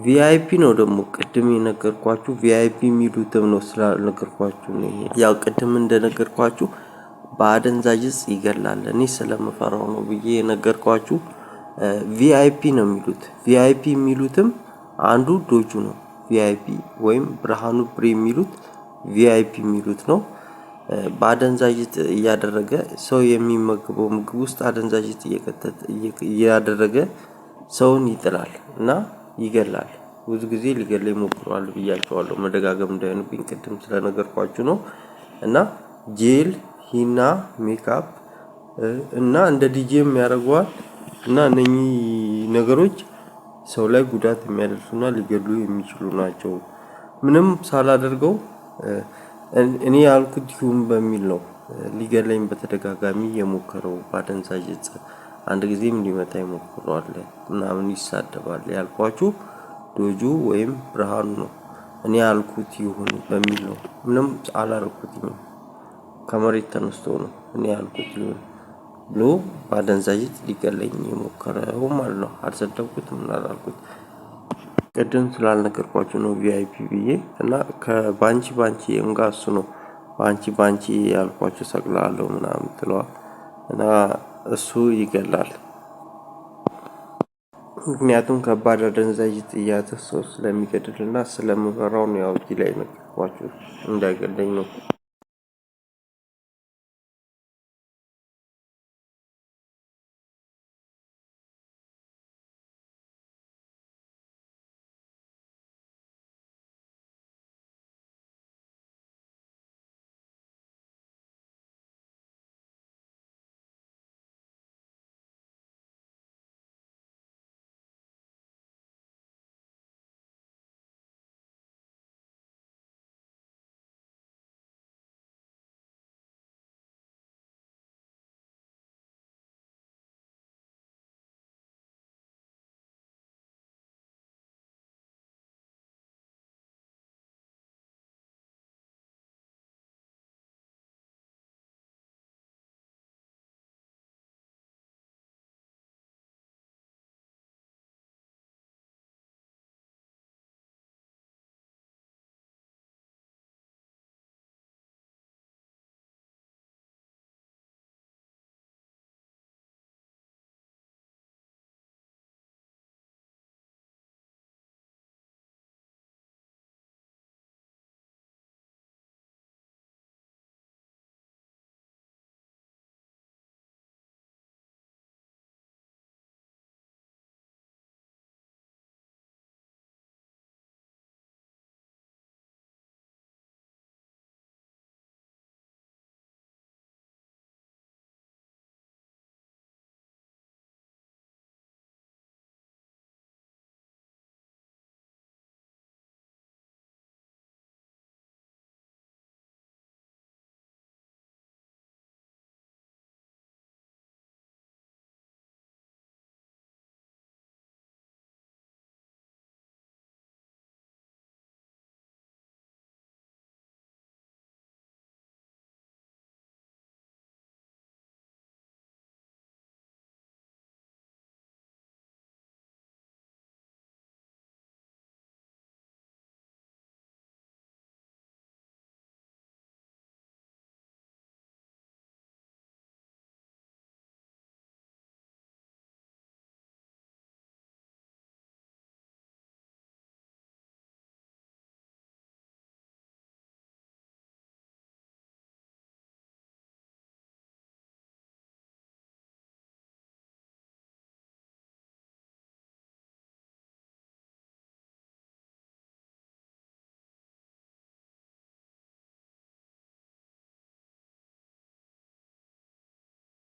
ቪአይፒ ነው ደግሞ ቅድም የነገርኳችሁ ቪአይፒ የሚሉትም ነው ስላልነገርኳችሁ ነው። ይሄ ያው ቅድም እንደነገርኳችሁ በአደንዛዥ እጽ ይገላል እኔ ስለምፈራው ነው ብዬ የነገርኳችሁ። ቪአይፒ ነው የሚሉት። ቪአይፒ የሚሉትም አንዱ ዶጁ ነው። ቪአይፒ ወይም ብርሃኑ ብሬ የሚሉት ቪአይፒ የሚሉት ነው። በአደንዛዥ እጽ እያደረገ ሰው የሚመገበው ምግብ ውስጥ አደንዛዥ እጽ እያደረገ ሰውን ይጥላል እና ይገላል። ብዙ ጊዜ ሊገለኝ ሞክሯል ብያቸዋለሁ። መደጋገም እንዳይሆንብኝ ቅድም ስለነገርኳችሁ ነው። እና ጄል ሂና ሜካፕ እና እንደ ዲጄም ያደርገዋል። እና እነኚህ ነገሮች ሰው ላይ ጉዳት የሚያደርሱና ሊገሉ የሚችሉ ናቸው። ምንም ሳላደርገው እኔ ያልኩት ይሁን በሚል ነው ሊገለኝ በተደጋጋሚ የሞከረው። በአደንዛዥ እጽ አንድ ጊዜም ሊመታኝ ሞክሯል ምናምን ይሳደባል። ያልኳችሁ ዶጁ ወይም ብርሃኑ ነው። እኔ ያልኩት ይሁን በሚል ነው። ምንም አላረኩትም። ከመሬት ተነስቶ ነው እኔ ያልኩት ይሁን ብሎ በአደንዛዥ እጽ ሊገለኝ የሞከረው ማለት ነው። አልሰደብኩትም አላልኩት። ቅድም ስላልነገርኳችሁ ነው ቪአይፒ ብዬ እና ከባንቺ ጋር እሱ ነው ባንቺ ያልኳችሁ ሰቅላለሁ ምናምን ትለዋል እና እሱ ይገላል። ምክንያቱም ከባድ አደንዛዥ እጽ የያዘ ሰው ስለሚገድልና ስለምፈራው ነው። ያው እዚህ ላይ ነገርኳችሁ እንዳይገለኝ ነው።